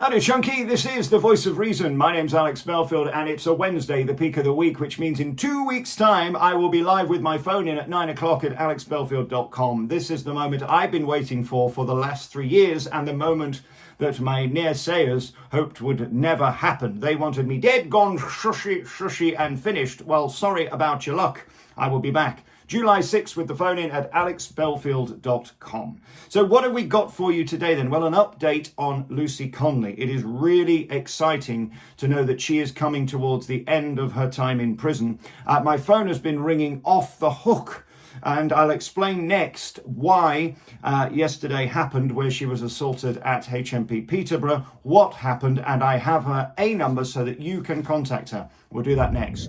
Howdy Chunky, this is the Voice of Reason. My name's Alex Belfield and it's a Wednesday, the peak of the week, which means in 2 weeks' time I will be live with my phone in at 9 o'clock at alexbelfield.com. This is the moment I've been waiting for the last 3 years, and the moment that my naysayers hoped would never happen. They wanted me dead, gone, shushy and finished. Well, sorry about your luck. I will be back July 6th with the phone in at alexbelfield.com. So what have we got for you today then? Well, an update on Lucy Connolly. It is really exciting to know that she is coming towards the end of her time in prison. My phone has been ringing off the hook, and I'll explain next why yesterday happened, where she was assaulted at HMP Peterborough, what happened, and I have her A number so that you can contact her. We'll do that next.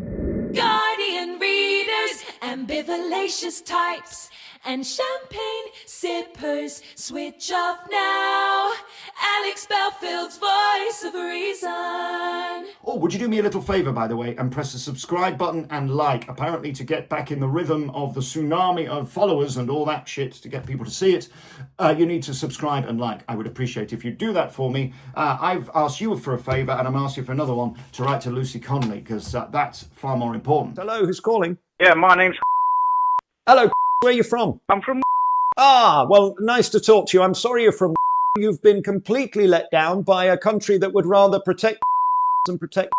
Guardian readers, ambivalacious types, and champagne sippers, switch off now. Alex Belfield's Voice of Reason. Oh, would you do me a little favour, by the way, and press the subscribe button and like? Apparently, to get back in the rhythm of the tsunami of followers and all that shit, to get people to see it, you need to subscribe and like. I would appreciate if you do that for me. I've asked you for a favour, and I'm asking for another one to write to Lucy Connolly, because that's far more important. Hello, who's calling? Yeah, my name's... Hello, where are you from? I'm from... Ah, well, nice to talk to you. I'm sorry you're from... You've been completely let down by a country that would rather protect and protect...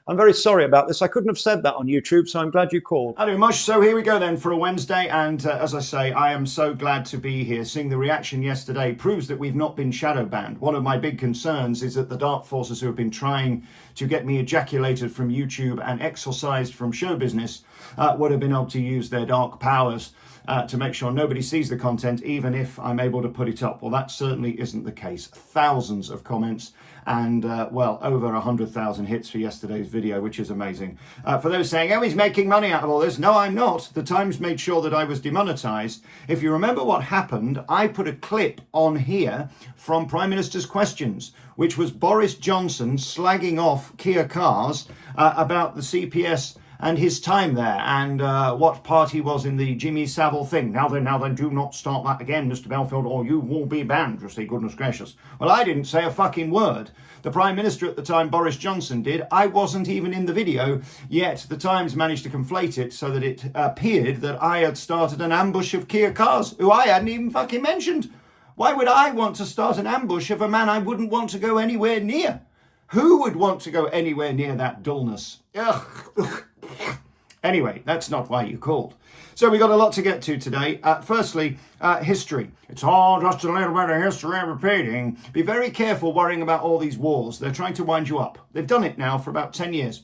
I'm very sorry about this. I couldn't have said that on YouTube, so I'm glad you called. Hello, Mush. So here we go then for a Wednesday, and as I say, I am so glad to be here. Seeing the reaction yesterday proves that we've not been shadow banned. One of my big concerns is that the dark forces who have been trying to get me ejaculated from YouTube and exorcised from show business would have been able to use their dark powers to make sure nobody sees the content, even if I'm able to put it up. Well, that certainly isn't the case. Thousands of comments and, well, over 100,000 hits for yesterday's video, which is amazing. For those saying, oh, he's making money out of all this. No, I'm not. The Times made sure that I was demonetized. If you remember what happened, I put a clip on here from Prime Minister's Questions, which was Boris Johnson slagging off Kia Cars about the CPS and his time there, and what part he was in the Jimmy Savile thing. Now then, do not start that again, Mr. Belfield, or you will be banned. Just say, goodness gracious. Well, I didn't say a fucking word. The Prime Minister at the time, Boris Johnson, did. I wasn't even in the video, yet the Times managed to conflate it so that it appeared that I had started an ambush of Kia Cars, who I hadn't even fucking mentioned. Why would I want to start an ambush of a man I wouldn't want to go anywhere near? Who would want to go anywhere near that dullness? Ugh. Anyway, that's not why you called. So we got a lot to get to today. Firstly, history. It's all just a little bit of history repeating. Be very careful worrying about all these wars. They're trying to wind you up. They've done it now for about 10 years.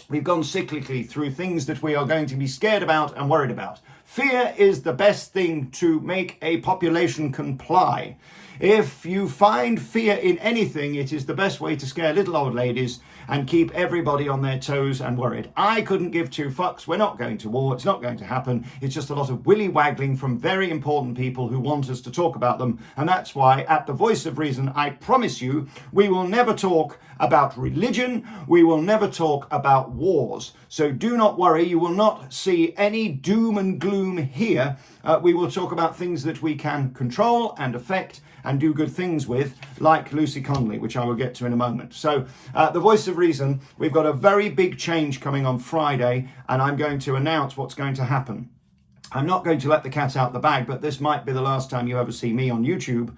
We've gone cyclically through things that we are going to be scared about and worried about. Fear is the best thing to make a population comply. If you find fear in anything, it is the best way to scare little old ladies and keep everybody on their toes and worried. I couldn't give two fucks. We're not going to war. It's not going to happen. It's just a lot of willy-waggling from very important people who want us to talk about them. And that's why at the Voice of Reason, I promise you, we will never talk about religion. We will never talk about wars. So do not worry. You will not see any doom and gloom here. We will talk about things that we can control and affect and do good things with, like Lucy Connolly, which I will get to in a moment. So, the Voice of Reason, we've got a very big change coming on Friday, and I'm going to announce what's going to happen. I'm not going to let the cat out the bag, but this might be the last time you ever see me on YouTube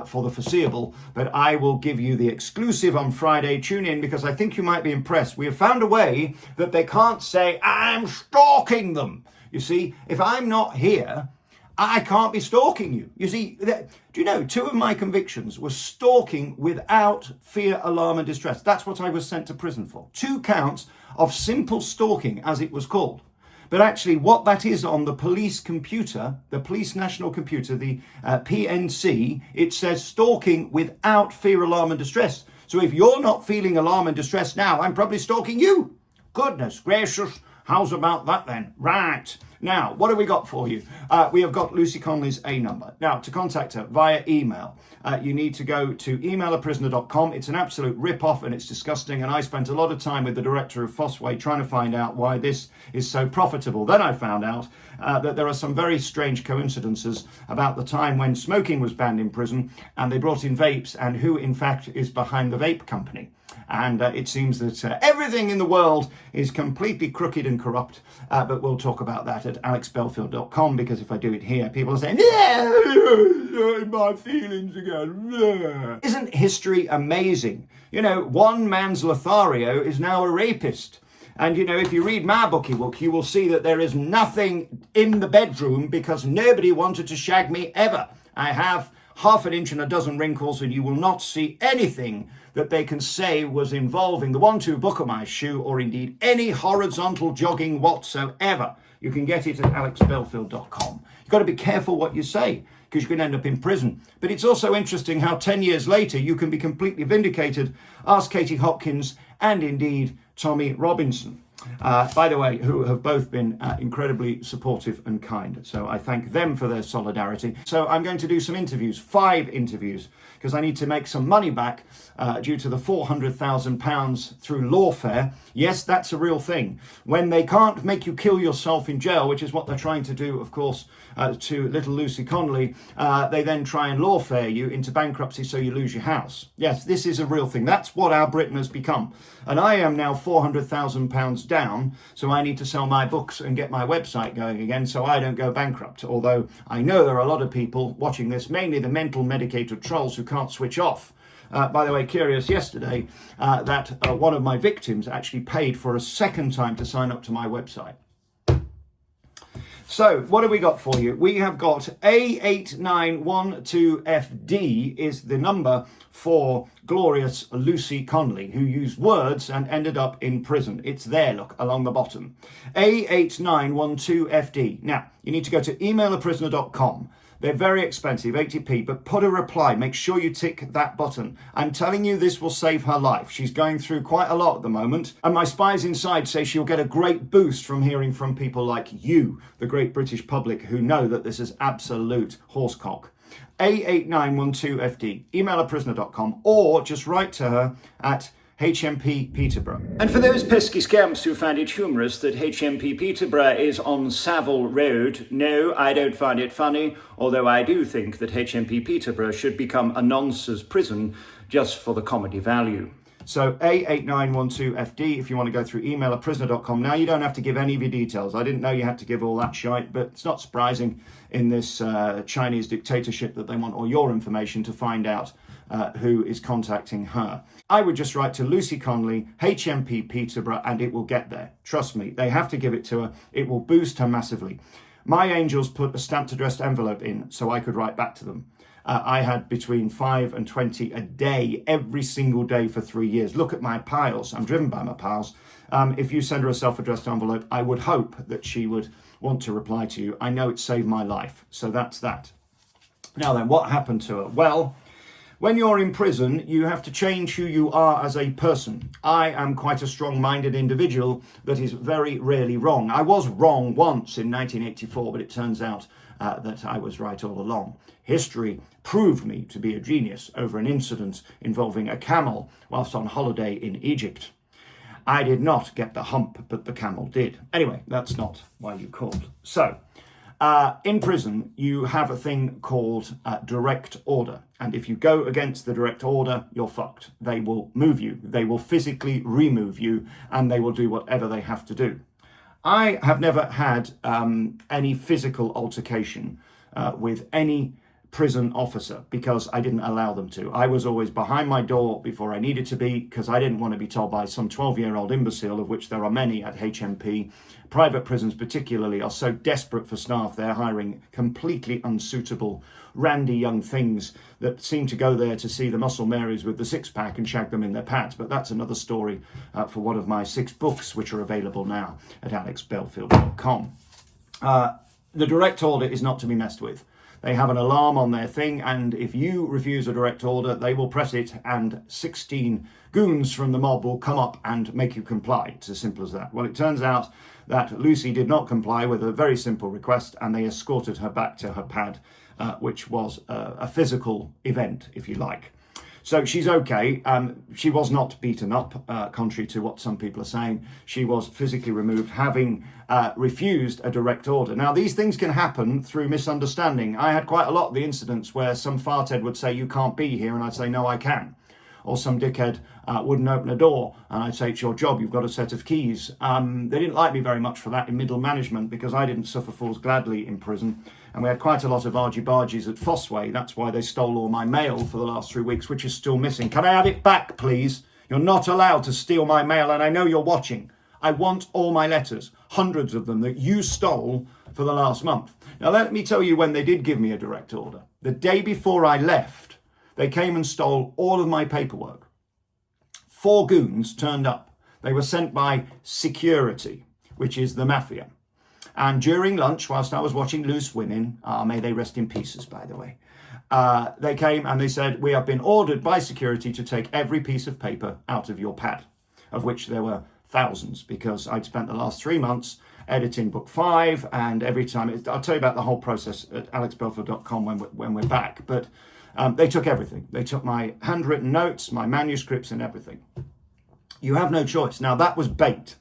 for the foreseeable, but I will give you the exclusive on Friday. Tune in, because I think you might be impressed. We have found a way that they can't say, I'm stalking them. You see, if I'm not here, I can't be stalking you. You see, do you know, 2 of my convictions were stalking without fear, alarm and distress. That's what I was sent to prison for. 2 counts of simple stalking, as it was called. But actually what that is on the police computer, the police national computer, the PNC, it says stalking without fear, alarm and distress. So if you're not feeling alarm and distress now, I'm probably stalking you. Goodness gracious. How's about that then? Right. Now, what have we got for you? We have got Lucy Connolly's A number. Now, to contact her via email, you need to go to emailaprisoner.com. It's an absolute rip-off and it's disgusting, and I spent a lot of time with the director of Fossway trying to find out why this is so profitable. Then I found out that there are some very strange coincidences about the time when smoking was banned in prison and they brought in vapes, and who in fact is behind the vape company. And it seems that everything in the world is completely crooked and corrupt. But we'll talk about that at alexbelfield.com, because if I do it here, people are saying, yeah, my feelings again. Isn't history amazing? You know, one man's Lothario is now a rapist. And, you know, if you read my bookie book, you will see that there is nothing in the bedroom because nobody wanted to shag me ever. I have half an inch and a dozen wrinkles, and you will not see anything that they can say was involving the 1-2 book of my shoe, or indeed any horizontal jogging whatsoever. You can get it at alexbelfield.com. You've got to be careful what you say, because you can end up in prison. But it's also interesting how 10 years later you can be completely vindicated. Ask Katie Hopkins and indeed Tommy Robinson. By the way, who have both been incredibly supportive and kind. So I thank them for their solidarity. So I'm going to do some interviews, 5 interviews, because I need to make some money back due to the £400,000 through lawfare. Yes, that's a real thing. When they can't make you kill yourself in jail, which is what they're trying to do, of course, to little Lucy Connolly, they then try and lawfare you into bankruptcy so you lose your house. Yes, this is a real thing. That's what our Britain has become. And I am now £400,000 down, so I need to sell my books and get my website going again so I don't go bankrupt. Although I know there are a lot of people watching this, mainly the mental medicated trolls who can't switch off. By the way, curious yesterday that one of my victims actually paid for a second time to sign up to my website. So, what have we got for you? We have got A8912FD is the number for glorious Lucy Connolly, who used words and ended up in prison. It's there, look, along the bottom. A8912FD. Now, you need to go to emailaprisoner.com. They're very expensive, 80p, but put a reply. Make sure you tick that button. I'm telling you, this will save her life. She's going through quite a lot at the moment. And my spies inside say she'll get a great boost from hearing from people like you, the great British public, who know that this is absolute horsecock. A8912FD, emailaprisoner.com, or just write to her at HMP Peterborough. And for those pesky scamps who find it humorous that HMP Peterborough is on Savile Road, no, I don't find it funny, although I do think that HMP Peterborough should become a nonce's prison just for the comedy value. So A8912FD, if you want to go through emailaprisoner.com. Now, you don't have to give any of your details. I didn't know you had to give all that shite, but it's not surprising in this Chinese dictatorship that they want all your information to find out who is contacting her. I would just write to Lucy Connolly, HMP Peterborough, and it will get there. Trust me, they have to give it to her. It will boost her massively. My angels put a stamped addressed envelope in so I could write back to them. I had between 5 and 20 a day, every single day for 3 years. Look at my piles. I'm driven by my piles. If you send her a self-addressed envelope, I would hope that she would want to reply to you. I know it saved my life. So that's that. Now then, what happened to her? Well, when you're in prison, you have to change who you are as a person. I am quite a strong-minded individual that is very rarely wrong. I was wrong once in 1984, but it turns out that I was right all along. History proved me to be a genius over an incident involving a camel whilst on holiday in Egypt. I did not get the hump, but the camel did. Anyway, that's not why you called. So, in prison, you have a thing called direct order. And if you go against the direct order, you're fucked. They will move you. They will physically remove you, and they will do whatever they have to do. I have never had any physical altercation with any prison officer because I didn't allow them to. I was always behind my door before I needed to be because I didn't want to be told by some 12-year-old imbecile, of which there are many at HMP. Private prisons particularly are so desperate for staff, they're hiring completely unsuitable, randy young things that seem to go there to see the muscle Marys with the six-pack and shag them in their pads. But that's another story for one of my 6 books, which are available now at alexbelfield.com. The direct order is not to be messed with. They have an alarm on their thing, and if you refuse a direct order, they will press it, and 16 goons from the mob will come up and make you comply. It's as simple as that. Well, it turns out that Lucy did not comply with a very simple request, and they escorted her back to her pad, which was a physical event, if you like. So she's okay. She was not beaten up, contrary to what some people are saying. She was physically removed, having refused a direct order. Now, these things can happen through misunderstanding. I had quite a lot of the incidents where some farthead would say, you can't be here, and I'd say, no, I can. Or some dickhead wouldn't open a door, and I'd say, it's your job, you've got a set of keys. They didn't like me very much for that in middle management, because I didn't suffer fools gladly in prison. And we had quite a lot of argy-bargies at Fossway. That's why they stole all my mail for the last 3 weeks, which is still missing. Can I have it back, please? You're not allowed to steal my mail, and I know you're watching. I want all my letters, hundreds of them, that you stole for the last month. Now, let me tell you when they did give me a direct order. The day before I left, they came and stole all of my paperwork. 4 goons turned up. They were sent by security, which is the mafia. And during lunch, whilst I was watching Loose Women, may they rest in pieces, by the way, they came and they said, we have been ordered by security to take every piece of paper out of your pad, of which there were thousands, because I'd spent the last 3 months editing book 5, and every time, I'll tell you about the whole process at alexbelfield.com when we're back, but they took everything. They took my handwritten notes, my manuscripts, and everything. You have no choice. Now, that was bait.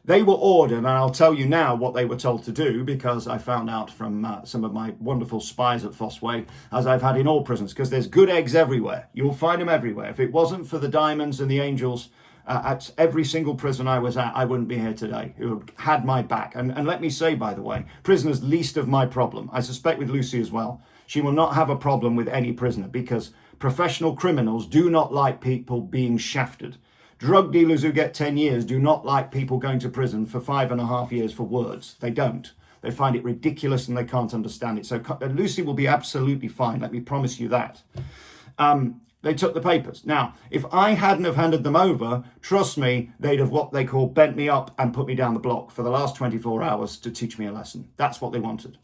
They were ordered, and I'll tell you now what they were told to do, because I found out from some of my wonderful spies at Fossway, as I've had in all prisons, because there's good eggs everywhere. You'll find them everywhere. If it wasn't for the diamonds and the angels at every single prison I was at, I wouldn't be here today, who had my back. And let me say, by the way, prisoners least of my problem. I suspect with Lucy as well. She will not have a problem with any prisoner, because professional criminals do not like people being shafted. Drug dealers who get 10 years do not like people going to prison for 5.5 years for words. They don't. They find it ridiculous and they can't understand it. So Lucy will be absolutely fine. Let me promise you that. They took the papers. Now, if I hadn't have handed them over, trust me, they'd have what they call bent me up and put me down the block for the last 24 hours to teach me a lesson. That's what they wanted.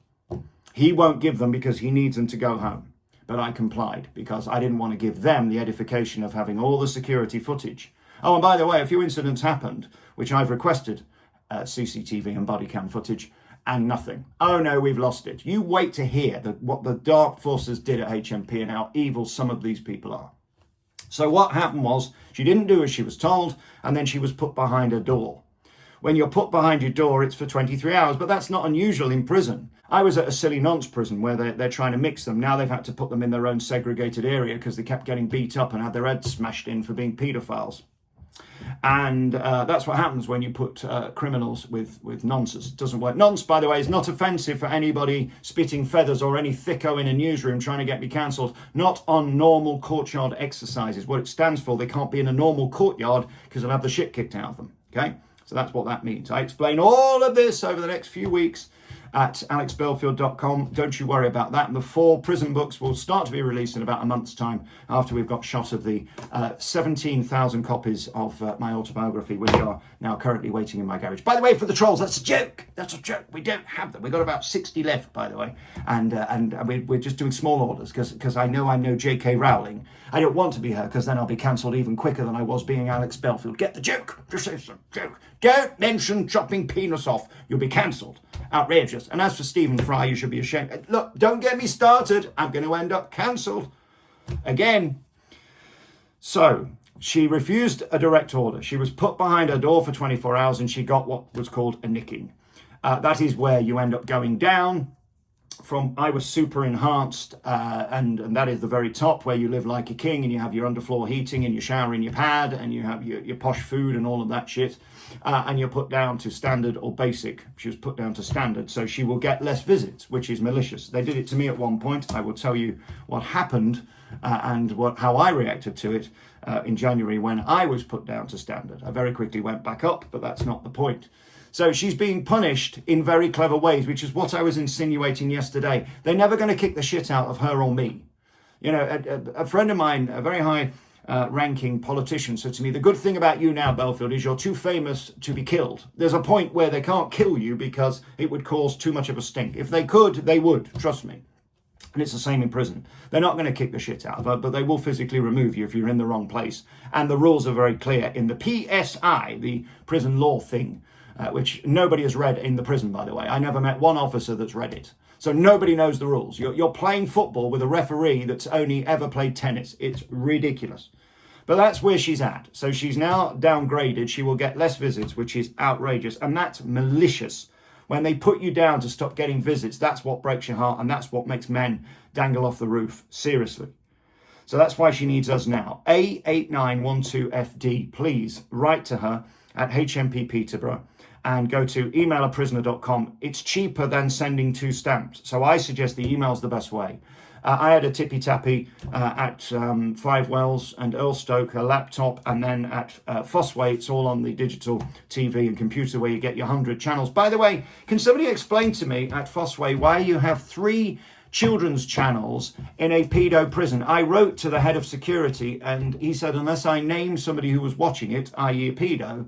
He won't give them because he needs them to go home. But I complied because I didn't want to give them the edification of having all the security footage. Oh, and by the way, a few incidents happened, which I've requested CCTV and body cam footage, and nothing. Oh no, we've lost it. You wait to hear what the dark forces did at HMP and how evil some of these people are. So what happened was, she didn't do as she was told, and then she was put behind a door. When you're put behind your door, it's for 23 hours, but that's not unusual in prison. I was at a silly nonce prison where they're trying to mix them. Now they've had to put them in their own segregated area because they kept getting beat up and had their heads smashed in for being paedophiles. And that's what happens when you put criminals with nonces. It doesn't work. Nonce, by the way, is not offensive for anybody spitting feathers or any thicko in a newsroom trying to get me cancelled. Not on normal courtyard exercises. What it stands for, they can't be in a normal courtyard because they'll have the shit kicked out of them. Okay? So that's what that means. I explain all of this over the next few weeks at alexbelfield.com. Don't you worry about that. And the 4 prison books will start to be released in about a month's time after we've got shot of the 17,000 copies of my autobiography, which are now currently waiting in my garage. By the way, for the trolls, that's a joke. That's a joke. We don't have them. We've got about 60 left, by the way. And we're just doing small orders because I know I'm no J.K. Rowling. I don't want to be her because then I'll be cancelled even quicker than I was being Alex Belfield. Get the joke. Just say it's a joke. Don't mention chopping penis off. You'll be cancelled. Outrageous. And as for Stephen Fry, you should be ashamed. Look, don't get me started. I'm going to end up cancelled again. So she refused a direct order. She was put behind her door for 24 hours and she got what was called a nicking. That is where you end up going down from I was super enhanced and that is the very top where you live like a king and you have your underfloor heating and you shower in your pad and you have your posh food and all of that shit and you're put down to standard or basic. She was put down to standard, so she will get less visits, which is malicious. They did it to me at one point. I will tell you what happened and how I reacted to it in January when I was put down to standard. I very quickly went back up, but that's not the point. So she's being punished in very clever ways, which is what I was insinuating yesterday. They're never going to kick the shit out of her or me. You know, a friend of mine, a very high ranking politician, said to me, the good thing about you now, Belfield, is you're too famous to be killed. There's a point where they can't kill you because it would cause too much of a stink. If they could, they would, trust me. And it's the same in prison. They're not going to kick the shit out of her, but they will physically remove you if you're in the wrong place. And the rules are very clear in the PSI, the prison law thing, which nobody has read in the prison, by the way. I never met one officer that's read it. So nobody knows the rules. You're playing football with a referee that's only ever played tennis. It's ridiculous. But that's where she's at. So she's now downgraded. She will get less visits, which is outrageous. And that's malicious. When they put you down to stop getting visits, that's what breaks your heart, and that's what makes men dangle off the roof. Seriously. So that's why she needs us now. A8912FD, please write to her at HMP Peterborough and go to emailaprisoner.com. It's cheaper than sending 2 stamps. So I suggest the email's the best way. I had a tippy-tappy at Five Wells and Earlstoke, a laptop, and then at Fossway, it's all on the digital TV and computer where you get your 100 channels. By the way, can somebody explain to me at Fossway why you have 3 children's channels in a pedo prison? I wrote to the head of security and he said unless I named somebody who was watching it, i.e. a pedo,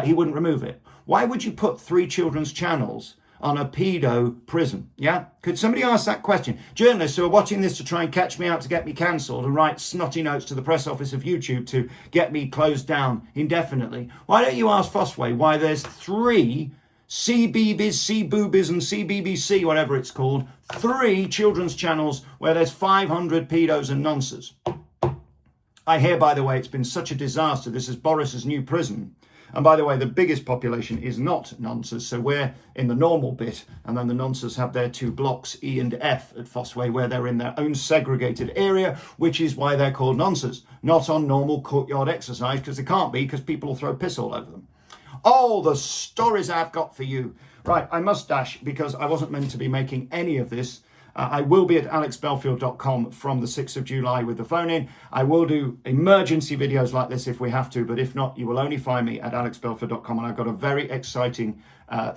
he wouldn't remove it. Why would you put 3 children's channels on a pedo prison? Yeah? Could somebody ask that question? Journalists who are watching this to try and catch me out to get me cancelled and write snotty notes to the press office of YouTube to get me closed down indefinitely. Why don't you ask Fossway why there's 3 CBeebies, CBoobies and CBBC, whatever it's called, 3 children's channels where there's 500 pedos and nonces. I hear, by the way, it's been such a disaster. This is Boris's new prison. And by the way, the biggest population is not nonces, so we're in the normal bit, and then the nonces have their 2 blocks, E and F at Fossway, where they're in their own segregated area, which is why they're called nonces, not on normal courtyard exercise, because they can't be, because people will throw piss all over them. Oh, the stories I've got for you. Right, I must dash, because I wasn't meant to be making any of this. I will be at alexbelfield.com from the 6th of July with the phone in. I will do emergency videos like this if we have to, but if not, you will only find me at alexbelfield.com. And I've got a very exciting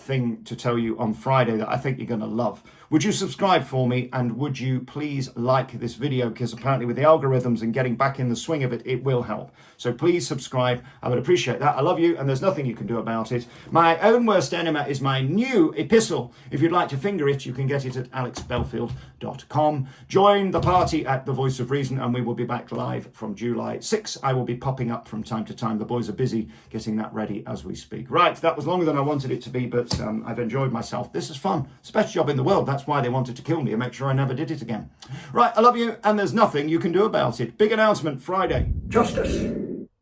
thing to tell you on Friday that I think you're going to love. Would you subscribe for me? And would you please like this video? Because apparently with the algorithms and getting back in the swing of it, it will help. So please subscribe. I would appreciate that. I love you and there's nothing you can do about it. My Own Worst Enema is my new epistle. If you'd like to finger it, you can get it at alexbelfield.com. Join the party at The Voice of Reason and we will be back live from July 6. I will be popping up from time to time. The boys are busy getting that ready as we speak. Right, that was longer than I wanted it to be, but I've enjoyed myself. This is fun. It's the best job in the world. That's why they wanted to kill me and make sure I never did it again. Right, I love you, and there's nothing you can do about it. Big announcement Friday. Justice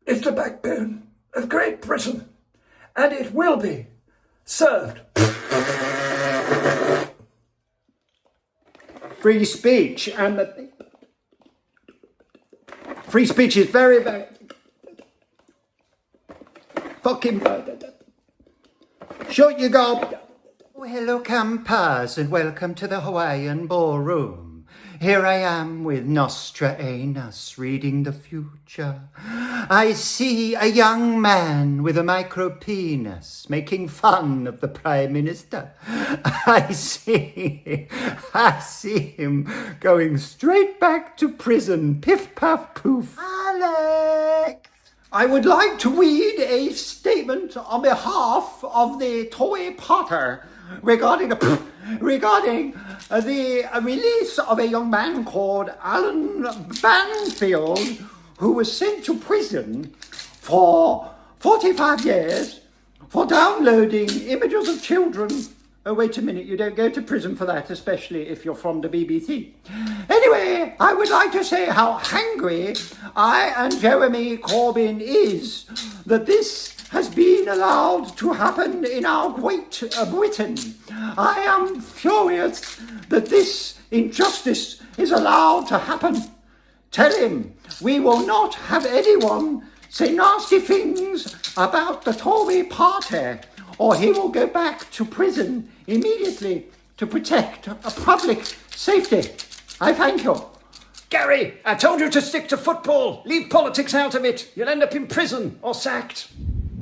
is the backbone of Great Britain, and it will be served. Free speech and free speech is very, very fucking shut your gob. Oh, hello, campers, and welcome to the Hawaiian ballroom. Here I am with Nostra Aenus reading the future. I see a young man with a micro penis making fun of the Prime Minister. I see him going straight back to prison. Piff, paff, poof. Alex! I would like to read a statement on behalf of the Tory Potter regarding the release of a young man called Alan Banfield, who was sent to prison for 45 years for downloading images of children. Oh, wait a minute, you don't go to prison for that, especially if you're from the BBC. Anyway, I would like to say how angry I and Jeremy Corbyn is that this has been allowed to happen in our great Britain. I am furious that this injustice is allowed to happen. Tell him we will not have anyone say nasty things about the Tory party, or he will go back to prison immediately to protect public safety. I thank you. Gary, I told you to stick to football. Leave politics out of it. You'll end up in prison or sacked.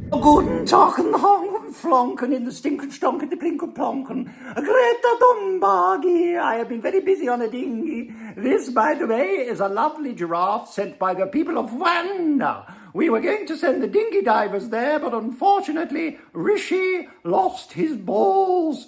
Guten Tag and Honken Flonken in the stinken stonken the plinken plonken. Greta Thunberg. I have been very busy on a dinghy. This, by the way, is a lovely giraffe sent by the people of Rwanda. We were going to send the dinghy divers there, but unfortunately, Rishi lost his balls.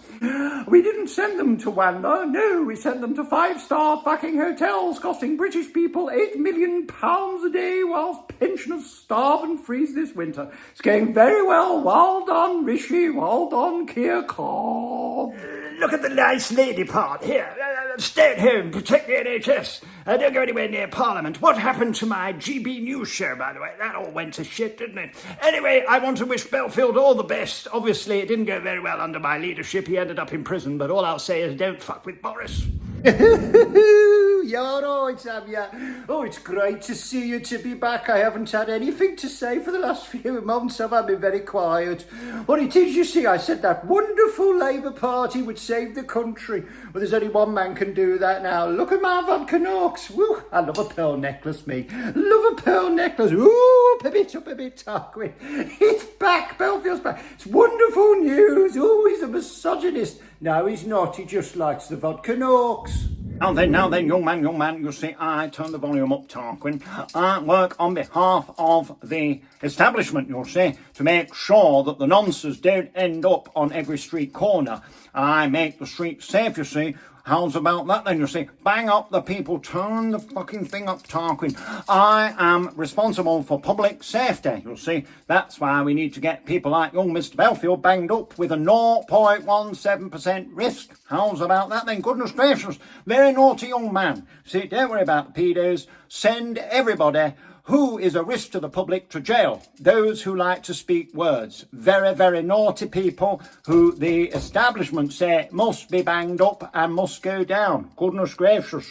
We didn't send them to Wanda, no, we sent them to 5-star fucking hotels costing British people £8 million a day whilst pensioners starve and freeze this winter. It's going very well. Well done, Rishi. Well done, Kirkov. Look at the nice lady part here. Stay at home, protect the NHS. Don't go anywhere near Parliament. What happened to my GB News show, by the way? That all went to shit, didn't it? Anyway, I want to wish Belfield all the best. Obviously, it didn't go very well under my leadership. He ended up in prison, but all I'll say is don't fuck with Boris. You're all right, Sam, yeah. Oh, it's great to see you, to be back. I haven't had anything to say for the last few months. I've been very quiet. What it is, you see, I said that wonderful Labour Party would save the country. Well, there's only one man can do that now. Look at my vodka Knox. Woo, I love a pearl necklace, me. Love a pearl necklace. Ooh, pip it, Tarquin. He's back, Belfield's back. It's wonderful news. Oh, he's a misogynist. No, he's not. He just likes the vodka Knox. Now then, young man, you see, I turn the volume up, Tarquin. I work on behalf of the establishment, you'll see, to make sure that the nonces don't end up on every street corner. I make the streets safe, you see. How's about that then, you see? Bang up the people, turn the fucking thing up, Tarquin. I am responsible for public safety, you'll see. That's why we need to get people like young Mr. Belfield banged up with a 0.17% risk. How's about that then? Goodness gracious, very naughty young man. See, don't worry about the pedos. Send everybody who is a risk to the public to jail. Those who like to speak words. Very, very naughty people who the establishment say must be banged up and must go down. Goodness gracious.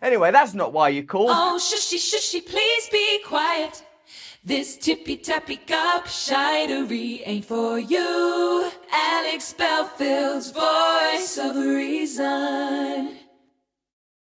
Anyway, that's not why you called. Oh, shushy, please be quiet. This tippy-tappy gobshitery ain't for you. Alex Belfield's voice of reason.